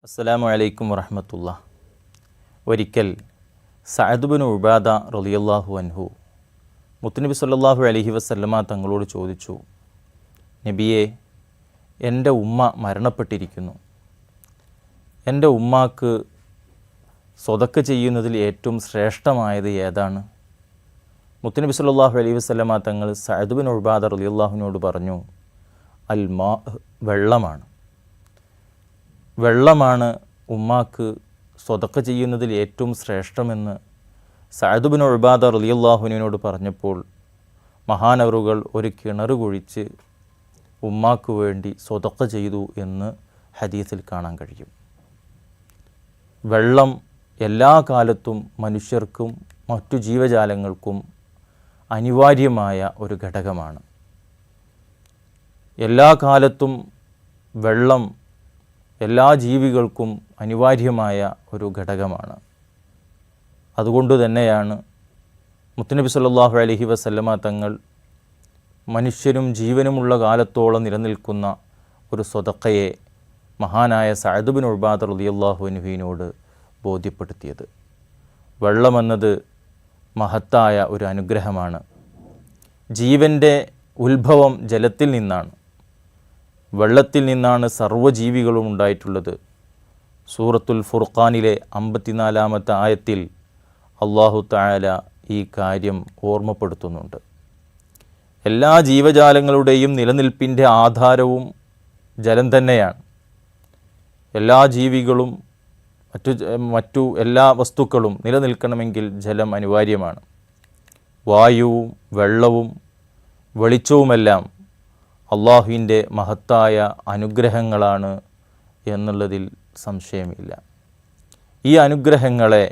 അസ്സലാമു അലൈക്കും വറഹ്മത്തുള്ളാഹി. ഒരിക്കൽ സഅദ് ബിൻ ഉബാദ റളിയല്ലാഹു അൻഹു മുത്തുനബി സല്ലല്ലാഹു അലൈഹി വസല്ലമ തങ്ങളോട് ചോദിച്ചു, നബിയെ, എൻ്റെ ഉമ്മ മരണപ്പെട്ടിരിക്കുന്നു. എൻ്റെ ഉമ്മാക്ക് സ്വതക്ക ചെയ്യുന്നതിൽ ഏറ്റവും ശ്രേഷ്ഠമായത് ഏതാണ്? മുത്തുനബി സല്ലല്ലാഹു അലൈഹി വസല്ലമ തങ്ങൾ സഅദ് ബിൻ ഉബാദ റളിയല്ലാഹുവിനോട് പറഞ്ഞു, അൽ മാ, വെള്ളമാണ്. വെള്ളമാണ് ഉമ്മാക്ക് സ്വതക്ക ചെയ്യുന്നതിൽ ഏറ്റവും ശ്രേഷ്ഠമെന്ന് സഅദ് ബിൻ ഉബാദ റളിയല്ലാഹുവിനോട് പറഞ്ഞപ്പോൾ മഹാനവറുകൾ ഒരു കിണർ കുഴിച്ച് ഉമ്മാക്ക് വേണ്ടി സ്വതക്ക ചെയ്തു എന്ന് ഹദീസിൽ കാണാൻ കഴിയും. വെള്ളം എല്ലാ കാലത്തും മനുഷ്യർക്കും മറ്റു ജീവജാലങ്ങൾക്കും അനിവാര്യമായ ഒരു ഘടകമാണ്. എല്ലാ കാലത്തും വെള്ളം എല്ലാ ജീവികൾക്കും അനിവാര്യമായ ഒരു ഘടകമാണ്. അതുകൊണ്ട് തന്നെയാണ് മുത്തുനബി സല്ലല്ലാഹു അലൈഹി വസല്ലമ തങ്ങൾ മനുഷ്യരും ജീവനുമുള്ള കാലത്തോളം നിലനിൽക്കുന്ന ഒരു സ്വതക്കയെ മഹാനായ സഅദ് ബിൻ ഉബാദ റളിയല്ലാഹു അൻഹുവിനോട് ബോധ്യപ്പെടുത്തിയത്. വെള്ളമെന്നത് മഹത്തായ ഒരു അനുഗ്രഹമാണ്. ജീവൻ്റെ ഉത്ഭവം ജലത്തിൽ നിന്നാണ്. വെള്ളത്തിൽ നിന്നാണ് സർവ്വജീവികളും ഉണ്ടായിട്ടുള്ളത്. സൂറത്തുൽ ഫുർഖാനിലെ 54-ാമത്തെ ആയത്തിൽ അല്ലാഹു തആല ഈ കാര്യം ഓർമ്മപ്പെടുത്തുന്നുണ്ട്. എല്ലാ ജീവജാലങ്ങളുടെയും നിലനിൽപ്പിൻ്റെ ആധാരവും ജലം തന്നെയാണ്. എല്ലാ ജീവികളും മറ്റു എല്ലാ വസ്തുക്കളും നിലനിൽക്കണമെങ്കിൽ ജലം അനിവാര്യമാണ്. വായുവും വെള്ളവും വെളിച്ചവുമെല്ലാം അള്ളാഹുവിൻ്റെ മഹത്തായ അനുഗ്രഹങ്ങളാണ് എന്നുള്ളതിൽ സംശയമില്ല. ഈ അനുഗ്രഹങ്ങളെ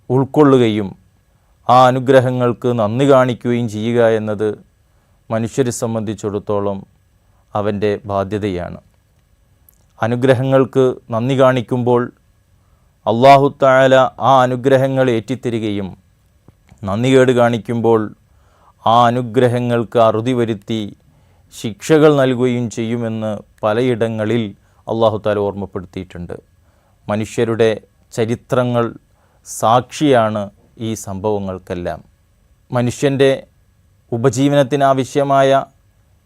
ഉൾക്കൊള്ളുകയും ആ അനുഗ്രഹങ്ങൾക്ക് നന്ദി കാണിക്കുകയും ചെയ്യുക എന്നത് മനുഷ്യരെ സംബന്ധിച്ചിടത്തോളം അവൻ്റെ ബാധ്യതയാണ്. അനുഗ്രഹങ്ങൾക്ക് നന്ദി കാണിക്കുമ്പോൾ അല്ലാഹു തആല ആ അനുഗ്രഹങ്ങൾ ഏറ്റിത്തരികയും നന്ദികേട് കാണിക്കുമ്പോൾ ആ അനുഗ്രഹങ്ങൾക്ക് അറുതി വരുത്തി ശിക്ഷകൾ നൽകുകയും ചെയ്യുമെന്ന് പലയിടങ്ങളിൽ അല്ലാഹു തആല ഓർമ്മപ്പെടുത്തിയിട്ടുണ്ട്. മനുഷ്യരുടെ ചരിത്രങ്ങൾ സാക്ഷിയാണ് ഈ സംഭവങ്ങൾക്കെല്ലാം. മനുഷ്യൻ്റെ ഉപജീവനത്തിനാവശ്യമായ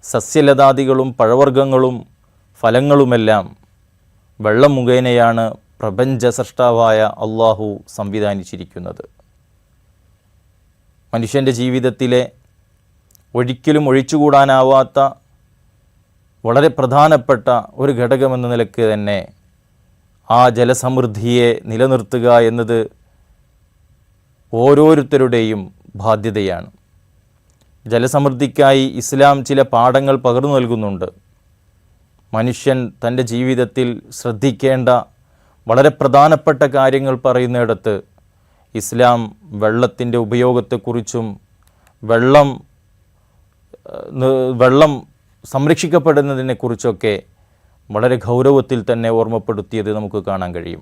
സസ്യലതാദികളും പഴവർഗ്ഗങ്ങളും ഫലങ്ങളുമെല്ലാം വെള്ളം മുഖേനയാണ് പ്രപഞ്ച സൃഷ്ടാവായ അല്ലാഹു സംവിധാനിച്ചിരിക്കുന്നത്. മനുഷ്യൻ്റെ ജീവിതത്തിലെ ഒരിക്കലും ഒഴിച്ചുകൂടാനാവാത്ത വളരെ പ്രധാനപ്പെട്ട ഒരു ഘടകമെന്ന നിലയ്ക്ക് തന്നെ ആ ജലസമൃദ്ധിയെ നിലനിർത്തുക എന്നത് ഓരോരുത്തരുടെയും ബാധ്യതയാണ്. ജലസമൃദ്ധിക്കായി ഇസ്ലാം ചില പാഠങ്ങൾ പകർന്നു നൽകുന്നുണ്ട്. മനുഷ്യൻ തൻ്റെ ജീവിതത്തിൽ ശ്രദ്ധിക്കേണ്ട വളരെ പ്രധാനപ്പെട്ട കാര്യങ്ങൾ പറയുന്നിടത്ത് ഇസ്ലാം വെള്ളത്തിൻ്റെ ഉപയോഗത്തെക്കുറിച്ചും വെള്ളം സംരക്ഷിക്കപ്പെടുന്നതിനെക്കുറിച്ചൊക്കെ വളരെ ഗൗരവത്തിൽ തന്നെ ഓർമ്മപ്പെടുത്തിയത് നമുക്ക് കാണാൻ കഴിയും.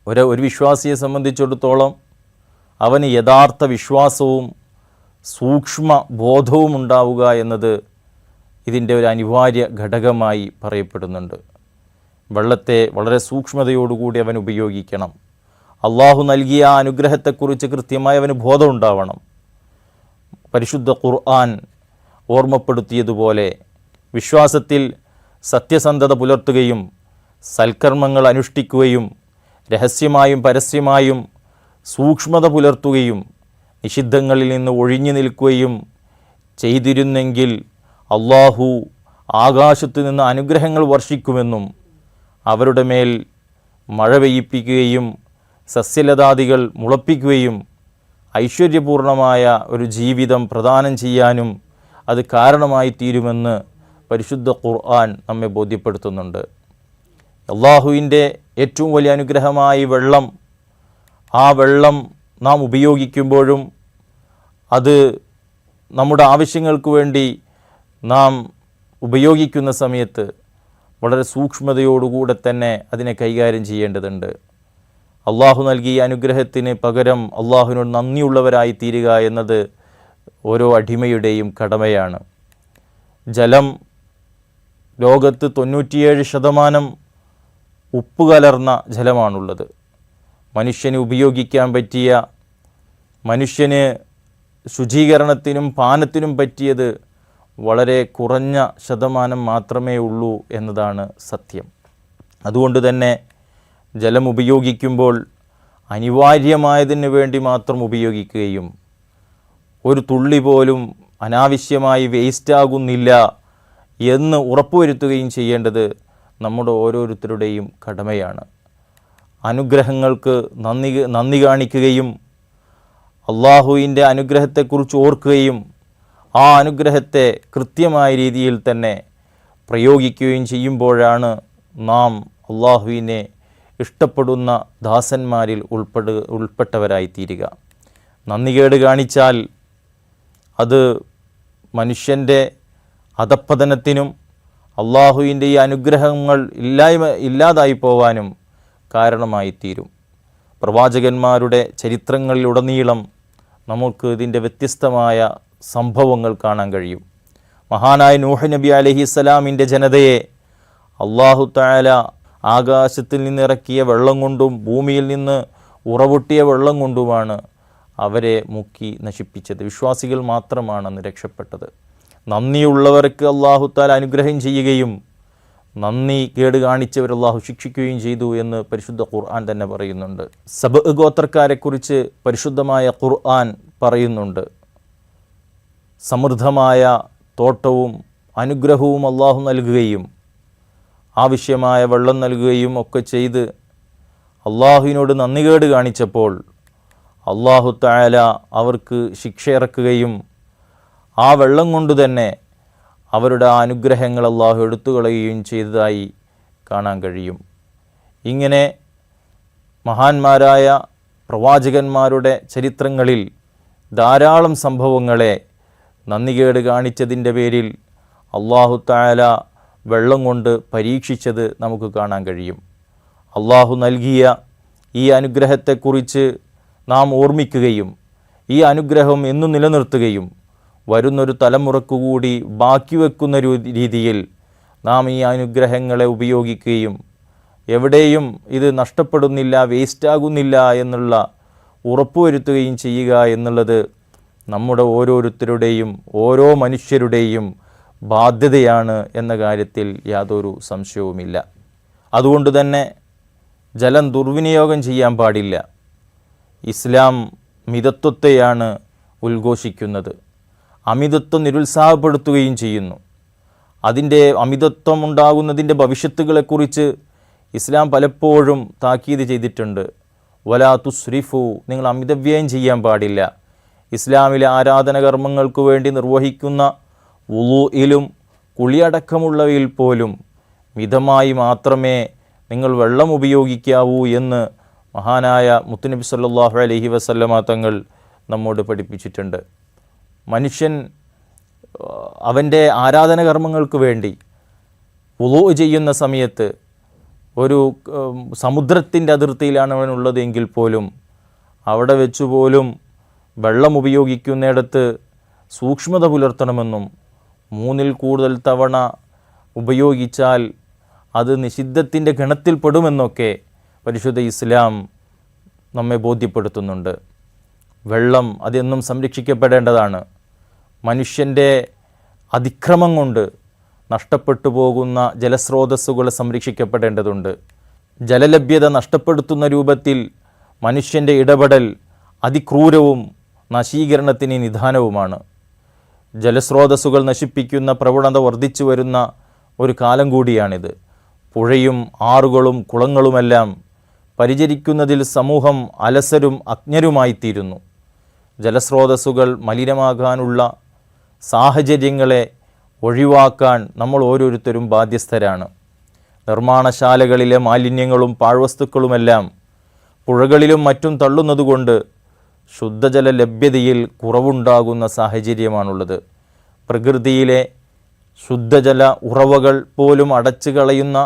ഒരു വിശ്വാസിയെ സംബന്ധിച്ചിടത്തോളം അവന് യഥാർത്ഥ വിശ്വാസവും സൂക്ഷ്മ ബോധവും ഉണ്ടാവുക എന്നത് ഇതിൻ്റെ ഒരു അനിവാര്യ ഘടകമായി പറയപ്പെടുന്നുണ്ട്. വെള്ളത്തെ വളരെ സൂക്ഷ്മതയോടുകൂടി അവൻ ഉപയോഗിക്കണം. അള്ളാഹു നൽകിയ ആ അനുഗ്രഹത്തെക്കുറിച്ച് കൃത്യമായി അവന് ബോധമുണ്ടാവണം. പരിശുദ്ധ ഖുർആൻ ഓർമ്മപ്പെടുത്തിയതുപോലെ വിശ്വാസത്തിൽ സത്യസന്ധത പുലർത്തുകയും സൽക്കർമ്മങ്ങൾ അനുഷ്ഠിക്കുകയും രഹസ്യമായും പരസ്യമായും സൂക്ഷ്മത പുലർത്തുകയും നിഷിദ്ധങ്ങളിൽ നിന്ന് ഒഴിഞ്ഞു നിൽക്കുകയും ചെയ്തിരുന്നെങ്കിൽ അള്ളാഹു ആകാശത്തു നിന്ന് അനുഗ്രഹങ്ങൾ വർഷിക്കുമെന്നും അവരുടെ മേൽ മഴ പെയ്യിപ്പിക്കുകയും സസ്യലതാദികൾ മുളപ്പിക്കുകയും ഐശ്വര്യപൂർണമായ ഒരു ജീവിതം പ്രദാനം ചെയ്യാനും അത് കാരണമായി തീരുമെന്ന് പരിശുദ്ധ ഖുർആൻ നമ്മെ ബോധ്യപ്പെടുത്തുന്നുണ്ട്. അല്ലാഹുവിൻ്റെ ഏറ്റവും വലിയ അനുഗ്രഹമായി വെള്ളം, ആ വെള്ളം നാം ഉപയോഗിക്കുമ്പോഴും അത് നമ്മുടെ ആവശ്യങ്ങൾക്ക് വേണ്ടി നാം ഉപയോഗിക്കുന്ന സമയത്ത് വളരെ സൂക്ഷ്മതയോടുകൂടെ തന്നെ അതിനെ കൈകാര്യം ചെയ്യേണ്ടതുണ്ട്. അള്ളാഹു നൽകിയ അനുഗ്രഹത്തിന് പകരം അള്ളാഹുവിനോട് നന്ദിയുള്ളവരായി തീരുക എന്നത് ഓരോ അടിമയുടെയും കടമയാണ്. ജലം ലോകത്ത് 97% ഉപ്പ് കലർന്ന ജലമാണുള്ളത്. മനുഷ്യന് ഉപയോഗിക്കാൻ പറ്റിയ, മനുഷ്യന് ശുചീകരണത്തിനും പാനത്തിനും പറ്റിയത് വളരെ കുറഞ്ഞ ശതമാനം മാത്രമേ ഉള്ളൂ എന്നതാണ് സത്യം. അതുകൊണ്ട് തന്നെ ജലം ഉപയോഗിക്കുമ്പോൾ അനിവാര്യമായതിന് വേണ്ടി മാത്രം ഉപയോഗിക്കുകയും ഒരു തുള്ളി പോലും അനാവശ്യമായി വേസ്റ്റാകുന്നില്ല എന്ന് ഉറപ്പുവരുത്തുകയും ചെയ്യേണ്ടത് നമ്മുടെ ഓരോരുത്തരുടെയും കടമയാണ്. അനുഗ്രഹങ്ങൾക്ക് നന്ദി കാണിക്കുകയും അള്ളാഹുവിൻ്റെ അനുഗ്രഹത്തെക്കുറിച്ച് ഓർക്കുകയും ആ അനുഗ്രഹത്തെ കൃത്യമായ രീതിയിൽ തന്നെ പ്രയോഗിക്കുകയും ചെയ്യുമ്പോഴാണ് നാം അള്ളാഹുവിനെ ഇഷ്ടപ്പെടുന്ന ദാസന്മാരിൽ ഉൾപ്പെട്ടവരായിത്തീരുക. നന്ദികേട് കാണിച്ചാൽ അത് മനുഷ്യൻ്റെ അധപ്പതനത്തിനും അള്ളാഹുവിൻ്റെ ഈ അനുഗ്രഹങ്ങൾ ഇല്ലാതായി പോവാനും കാരണമായിത്തീരും. പ്രവാചകന്മാരുടെ ചരിത്രങ്ങളിലുടനീളം നമുക്ക് ഇതിൻ്റെ വ്യത്യസ്തമായ സംഭവങ്ങൾ കാണാൻ കഴിയും. മഹാനായ നൂഹ് നബി അലൈഹിസ്സലാമിൻ്റെ ജനതയെ അള്ളാഹു തആല ആകാശത്തിൽ നിന്നിറക്കിയ വെള്ളം കൊണ്ടും ഭൂമിയിൽ നിന്ന് ഉറവൊട്ടിയ വെള്ളം കൊണ്ടുമാണ് അവരെ മുക്കി നശിപ്പിച്ചത്. വിശ്വാസികൾ മാത്രമാണ് അന്ന് രക്ഷപ്പെട്ടത്. നന്ദിയുള്ളവർക്ക് അള്ളാഹു തആല അനുഗ്രഹം ചെയ്യുകയും നന്ദി കേട് കാണിച്ചവർ അള്ളാഹു ശിക്ഷിക്കുകയും ചെയ്തു എന്ന് പരിശുദ്ധ ഖുർആൻ തന്നെ പറയുന്നുണ്ട്. സബഅ് ഗോത്രക്കാരെക്കുറിച്ച് പരിശുദ്ധമായ ഖുർആൻ പറയുന്നുണ്ട്. സമൃദ്ധമായ തോട്ടവും അനുഗ്രഹവും അള്ളാഹു നൽകുകയും ആവശ്യമായ വെള്ളം നൽകുകയും ഒക്കെ ചെയ്ത് അള്ളാഹുവിനോട് നന്ദികേട് കാണിച്ചപ്പോൾ അള്ളാഹു തആല അവർക്ക് ശിക്ഷ ഇറക്കുകയും ആ വെള്ളം കൊണ്ട് തന്നെ അവരുടെ ആ അനുഗ്രഹങ്ങൾ അള്ളാഹു എടുത്തുകളയുകയും ചെയ്തതായി കാണാൻ കഴിയും. ഇങ്ങനെ മഹാന്മാരായ പ്രവാചകന്മാരുടെ ചരിത്രങ്ങളിൽ ധാരാളം സംഭവങ്ങളെ നന്ദികേട് കാണിച്ചതിൻ്റെ പേരിൽ അള്ളാഹു തആല വെള്ളം കൊണ്ട് പരീക്ഷിച്ചത് നമുക്ക് കാണാൻ കഴിയും. അള്ളാഹു നൽകിയ ഈ അനുഗ്രഹത്തെക്കുറിച്ച് നാം ഓർമ്മിക്കുകയും ഈ അനുഗ്രഹം എന്നും നിലനിർത്തുകയും വരുന്നൊരു തലമുറക്കു കൂടി ബാക്കി വെക്കുന്ന രീതിയിൽ നാം ഈ അനുഗ്രഹങ്ങളെ ഉപയോഗിക്കുകയും എവിടെയും ഇത് നഷ്ടപ്പെടുന്നില്ല, വേസ്റ്റാകുന്നില്ല എന്നുള്ള ഉറപ്പുവരുത്തുകയും ചെയ്യുക എന്നുള്ളത് നമ്മുടെ ഓരോരുത്തരുടെയും ഓരോ മനുഷ്യരുടെയും ബാധ്യതയാണ് എന്ന കാര്യത്തിൽ യാതൊരു സംശയവുമില്ല. അതുകൊണ്ട് തന്നെ ജലം ദുർവിനിയോഗം ചെയ്യാൻ പാടില്ല. ഇസ്ലാം മിതത്വത്തെയാണ് ഉദ്ഘോഷിക്കുന്നത്. അമിതത്വം നിരുത്സാഹപ്പെടുത്തുകയും ചെയ്യുന്നു. അതിൻ്റെ അമിതത്വം ഉണ്ടാകുന്നതിൻ്റെ ഭവിഷ്യത്തുകളെക്കുറിച്ച് ഇസ്ലാം പലപ്പോഴും താക്കീത് ചെയ്തിട്ടുണ്ട്. വലാ തുസ്രിഫു, നിങ്ങൾ അമിതവ്യയം ചെയ്യാൻ പാടില്ല. ഇസ്ലാമിലെ ആരാധനകർമ്മങ്ങൾക്ക് വേണ്ടി നിർവഹിക്കുന്ന വുളൂഇലും കുളിയടക്കമുള്ളവയിൽ പോലും മിതമായി മാത്രമേ നിങ്ങൾ വെള്ളം ഉപയോഗിക്കാവൂ എന്ന് മഹാനായ മുത്തുനബി സല്ലല്ലാഹു അലൈഹി വസല്ലമ തങ്ങൾ നമ്മോട് പഠിപ്പിച്ചിട്ടുണ്ട്. മനുഷ്യൻ അവൻ്റെ ആരാധനകർമ്മങ്ങൾക്ക് വേണ്ടി വുളൂ ചെയ്യുന്ന സമയത്ത് ഒരു സമുദ്രത്തിൻ്റെ അതിർത്തിയിലാണ് അവനുള്ളതെങ്കിൽ പോലും അവിടെ വെച്ച് പോലും വെള്ളം ഉപയോഗിക്കുന്നിടത്ത് സൂക്ഷ്മത പുലർത്തണമെന്നും 3-ൽ കൂടുതൽ തവണ ഉപയോഗിച്ചാൽ അത് നിഷിദ്ധത്തിൻ്റെ ഗണത്തിൽപ്പെടുമെന്നൊക്കെ പരിശുദ്ധ ഇസ്ലാം നമ്മെ ബോധ്യപ്പെടുത്തുന്നുണ്ട്. വെള്ളം അതെന്നും സംരക്ഷിക്കപ്പെടേണ്ടതാണ്. മനുഷ്യൻ്റെ അതിക്രമം കൊണ്ട് നഷ്ടപ്പെട്ടു പോകുന്ന ജലസ്രോതസ്സുകൾ സംരക്ഷിക്കപ്പെടേണ്ടതുണ്ട്. ജലലഭ്യത നഷ്ടപ്പെടുത്തുന്ന രൂപത്തിൽ മനുഷ്യൻ്റെ ഇടപെടൽ അതിക്രൂരവും നശീകരണത്തിന് നിദാനവുമാണ്. ജലസ്രോതസ്സുകൾ നശിപ്പിക്കുന്ന പ്രവണത വർദ്ധിച്ചു വരുന്ന ഒരു കാലം കൂടിയാണിത്. പുഴയും ആറുകളും കുളങ്ങളുമെല്ലാം പരിചരിക്കുന്നതിൽ സമൂഹം അലസരും അജ്ഞരുമായിത്തീരുന്നു. ജലസ്രോതസ്സുകൾ മലിനമാകാനുള്ള സാഹചര്യങ്ങളെ ഒഴിവാക്കാൻ നമ്മൾ ഓരോരുത്തരും ബാധ്യസ്ഥരാണ്. നിർമ്മാണശാലകളിലെ മാലിന്യങ്ങളും പാഴ്വസ്തുക്കളുമെല്ലാം പുഴകളിലും മറ്റും തള്ളുന്നതുകൊണ്ട് ശുദ്ധജല ലഭ്യതയിൽ കുറവുണ്ടാകുന്ന സാഹചര്യമാണുള്ളത്. പ്രകൃതിയിലെ ശുദ്ധജല ഉറവകൾ പോലും അടച്ചു കളയുന്ന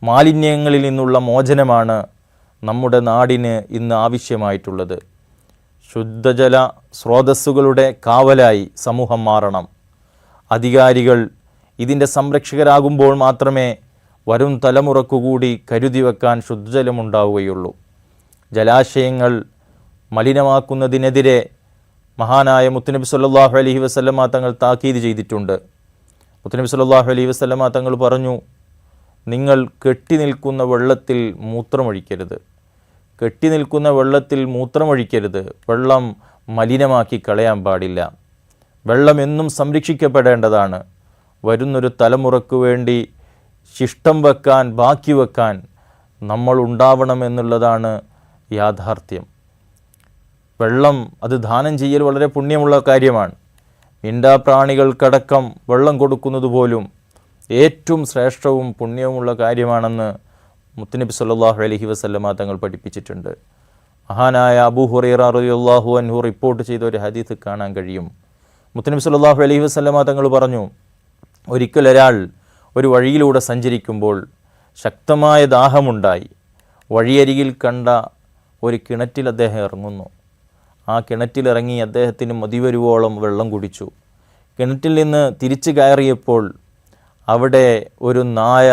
മാലിന്യങ്ങളിൽ നിന്നുള്ള മോചനമാണ് നമ്മുടെ നാടിന് ഇന്ന് ആവശ്യമായിട്ടുള്ളത്. ശുദ്ധജല സ്രോതസ്സുകളുടെ കാവലായി സമൂഹം മാറണം. അധികാരികൾ ഇതിൻ്റെ സംരക്ഷകരാകുമ്പോൾ മാത്രമേ വരും തലമുറക്കുകൂടി കരുതി വെക്കാൻ ശുദ്ധജലമുണ്ടാവുകയുള്ളൂ. ജലാശയങ്ങൾ മലിനമാക്കുന്നതിനെതിരെ മഹാനായ മുത്തുനബി സല്ലല്ലാഹു അലൈഹി വസല്ലമ തങ്ങൾ താക്കീത് ചെയ്തിട്ടുണ്ട്. മുത്തുനബി സല്ലല്ലാഹു അലൈഹി വസല്ലമ തങ്ങൾ പറഞ്ഞു, നിങ്ങൾ കെട്ടി നിൽക്കുന്ന വെള്ളത്തിൽ മൂത്രമൊഴിക്കരുത്. കെട്ടി നിൽക്കുന്ന വെള്ളത്തിൽ മൂത്രമൊഴിക്കരുത്. വെള്ളം മലിനമാക്കി കളയാൻ പാടില്ല. വെള്ളം എന്നും സംരക്ഷിക്കപ്പെടേണ്ടതാണ്. വരുന്നൊരു തലമുറയ്ക്ക് വേണ്ടി ശിഷ്ടം വെക്കാൻ, ബാക്കി വെക്കാൻ നമ്മൾ ഉണ്ടാവണമെന്നുള്ളതാണ് യാഥാർത്ഥ്യം. വെള്ളം അത് ദാനം ചെയ്യൽ വളരെ പുണ്യമുള്ള കാര്യമാണ്. മിണ്ടാപ്രാണികൾക്കടക്കം വെള്ളം കൊടുക്കുന്നത് പോലും ഏറ്റവും ശ്രേഷ്ഠവും പുണ്യവുമുള്ള കാര്യമാണെന്ന് മുത്തുനബി സല്ലല്ലാഹു അലൈഹി വസല്ലമ തങ്ങൾ പഠിപ്പിച്ചിട്ടുണ്ട്. മഹാനായ അബൂ ഹുറൈറ റളിയല്ലാഹു അൻഹു റിപ്പോർട്ട് ചെയ്ത ഒരു ഹദീസ് കാണാൻ കഴിയും. മുത്തുനബി സല്ലല്ലാഹു അലൈഹി വസല്ലമ തങ്ങൾ പറഞ്ഞു, ഒരിക്കൽ ഒരാൾ ഒരു വഴിയിലൂടെ സഞ്ചരിക്കുമ്പോൾ ശക്തമായ ദാഹമുണ്ടായി. വഴിയരികിൽ കണ്ട ഒരു കിണറ്റിൽ അദ്ദേഹം ഇറങ്ങുന്നു. ആ കിണറ്റിലിറങ്ങി അദ്ദേഹത്തിന് മതിവരുവോളം വെള്ളം കുടിച്ചു. കിണറ്റിൽ നിന്ന് തിരിച്ചു കയറിയപ്പോൾ അവിടെ ഒരു നായ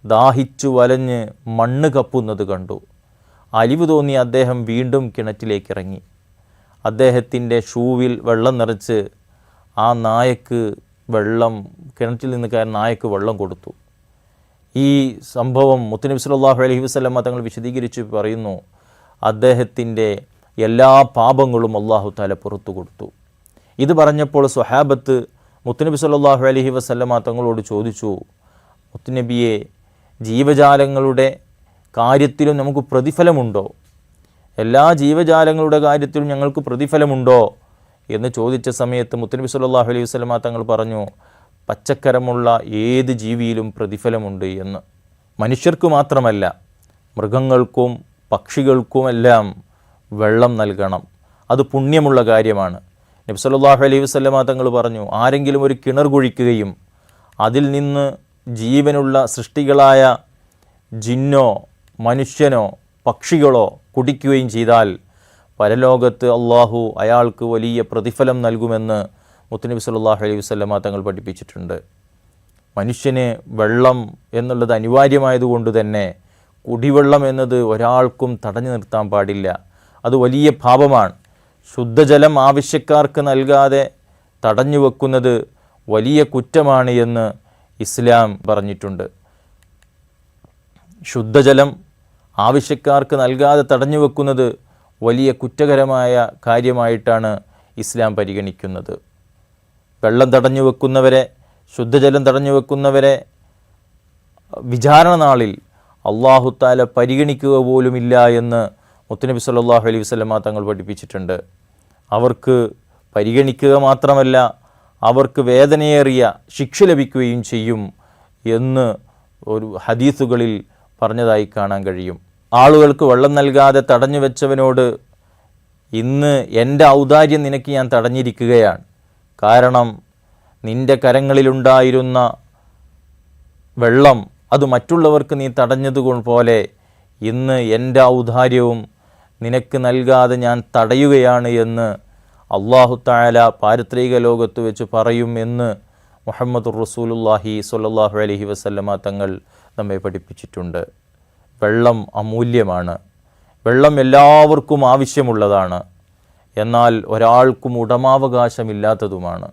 ദാഹിച്ചു വലഞ്ഞ് മണ്ണ് കപ്പുന്നത് കണ്ടു. അലിവ് തോന്നി അദ്ദേഹം വീണ്ടും കിണറ്റിലേക്ക് ഇറങ്ങി. അദ്ദേഹത്തിൻ്റെ ഷൂവിൽ വെള്ളം നിറച്ച് ആ നായക്ക് കിണറ്റിൽ നിന്ന് കയറി നായക്ക് വെള്ളം കൊടുത്തു. ഈ സംഭവം മുത്തുനബി സല്ലല്ലാഹു അലൈഹി വസല്ലമ തങ്ങൾ വിശദീകരിച്ച് പറയുന്നു, അദ്ദേഹത്തിൻ്റെ എല്ലാ പാപങ്ങളും അല്ലാഹു തആല പുറത്തു കൊടുത്തു. ഇത് പറഞ്ഞപ്പോൾ സ്വഹാബത്ത് മുത്തുനബി സല്ലല്ലാഹു അലൈഹി വസല്ലമ തങ്ങളോട് ചോദിച്ചു, മുത്തുനബിയെ, ജീവജാലങ്ങളുടെ കാര്യത്തിലും നമുക്ക് പ്രതിഫലമുണ്ടോ? എല്ലാ ജീവജാലങ്ങളുടെ കാര്യത്തിലും ഞങ്ങൾക്ക് പ്രതിഫലമുണ്ടോ എന്ന് ചോദിച്ച സമയത്ത് മുത്തുനബി സല്ലല്ലാഹു അലൈഹി വസല്ലമ തങ്ങൾ പറഞ്ഞു, പച്ചക്കരമുള്ള ഏത് ജീവിയിലും പ്രതിഫലമുണ്ട് എന്ന്. മനുഷ്യർക്ക് മാത്രമല്ല, മൃഗങ്ങൾക്കും പക്ഷികൾക്കുമെല്ലാം വെള്ളം നൽകണം. അത് പുണ്യമുള്ള കാര്യമാണ്. നബി സല്ലല്ലാഹു അലൈഹി വസല്ലമ തങ്ങൾ പറഞ്ഞു, ആരെങ്കിലും ഒരു കിണർ കുഴിക്കുകയും അതിൽ നിന്ന് ജീവനുള്ള സൃഷ്ടികളായ ജിന്നോ മനുഷ്യനോ പക്ഷികളോ കുടിക്കുകയും ചെയ്താൽ പരലോകത്ത് അള്ളാഹു അയാൾക്ക് വലിയ പ്രതിഫലം നൽകുമെന്ന് മുത്തുനബി സല്ലല്ലാഹു അലൈഹി വസല്ലമ തങ്ങൾ പഠിപ്പിച്ചിട്ടുണ്ട്. മനുഷ്യന് വെള്ളം എന്നുള്ളത് അനിവാര്യമായതുകൊണ്ട് തന്നെ കുടിവെള്ളം എന്നത് ഒരാൾക്കും തടഞ്ഞു നിർത്താൻ പാടില്ല. അത് വലിയ പാപമാണ്. ശുദ്ധജലം ആവശ്യക്കാർക്ക് നൽകാതെ തടഞ്ഞു വെക്കുന്നത് വലിയ കുറ്റമാണ് എന്ന് ഇസ്ലാം പറഞ്ഞിട്ടുണ്ട്. ശുദ്ധജലം ആവശ്യക്കാർക്ക് നൽകാതെ തടഞ്ഞു വെക്കുന്നത് വലിയ കുറ്റകരമായ കാര്യമായിട്ടാണ് ഇസ്ലാം പരിഗണിക്കുന്നത്. വെള്ളം തടഞ്ഞു വെക്കുന്നവരെ, ശുദ്ധജലം തടഞ്ഞു വെക്കുന്നവരെ വിചാരണ നാളിൽ അല്ലാഹു തആല പരിഗണിക്കുക പോലുമില്ല എന്ന് മുത്തുനബി സല്ലല്ലാഹു അലൈഹി വസല്ലമ തങ്ങൾ പഠിപ്പിച്ചിട്ടുണ്ട്. അവർക്ക് പരിഗണിക്കുക മാത്രമല്ല, അവർക്ക് വേദനയേറിയ ശിക്ഷ ലഭിക്കുകയും ചെയ്യും എന്ന് ഒരു ഹദീസുകളിൽ പറഞ്ഞതായി കാണാൻ കഴിയും. ആളുകൾക്ക് വെള്ളം നൽകാതെ തടഞ്ഞു വെച്ചവനോട്, ഇന്ന് എൻ്റെ ഔദാര്യം നിനക്ക് ഞാൻ തടഞ്ഞിരിക്കുകയാണ്. കാരണം നിൻ്റെ കരങ്ങളിലുണ്ടായിരുന്ന വെള്ളം അത് മറ്റുള്ളവർക്ക് നീ തടഞ്ഞതുപോലെ ഇന്ന് എൻ്റെ ഔദാര്യവും നിനക്ക് നൽകാതെ ഞാൻ തടയുകയാണ് എന്ന് അല്ലാഹു തആല പാരത്രിക ലോകത്ത് വെച്ച് പറയും എന്ന് മുഹമ്മദുർ റസൂലുള്ളാഹി സ്വല്ലല്ലാഹു അലൈഹി വസല്ലമ തങ്ങൾ നമ്മെ പഠിപ്പിച്ചിട്ടുണ്ട്. വെള്ളം അമൂല്യമാണ്. വെള്ളം എല്ലാവർക്കും ആവശ്യമുള്ളതാണ്. എന്നാൽ ഒരാൾക്കും ഉടമാവകാശമില്ലാത്തതുമാണ്.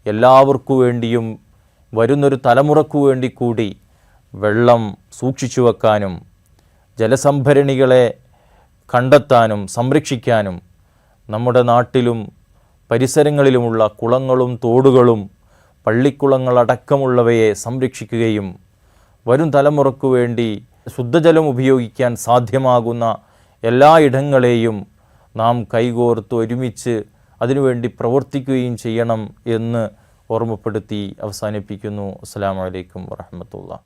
എല്ലാവർക്കു വേണ്ടിയും വരുന്നൊരു തലമുറക്കു വേണ്ടി കൂടി വെള്ളം സൂക്ഷിച്ചു വെക്കാനും ജലസംഭരണികളെ കണ്ടെത്താനും സംരക്ഷിക്കാനും നമ്മുടെ നാട്ടിലും പരിസരങ്ങളിലുമുള്ള കുളങ്ങളും തോടുകളും പള്ളിക്കുളങ്ങളടക്കമുള്ളവയെ സംരക്ഷിക്കുകയും വരും തലമുറക്കു വേണ്ടി ശുദ്ധജലം ഉപയോഗിക്കാൻ സാധ്യമാകുന്ന എല്ലാ ഇടങ്ങളെയും നാം കൈകോർത്ത് ഒരുമിച്ച് അതിനുവേണ്ടി പ്രവർത്തിക്കുകയും ചെയ്യണം എന്ന് ഓർമ്മപ്പെടുത്തി അവസാനിപ്പിക്കുന്നു. അസ്സലാമു അലൈക്കും വറഹ്മത്തുള്ളാഹി.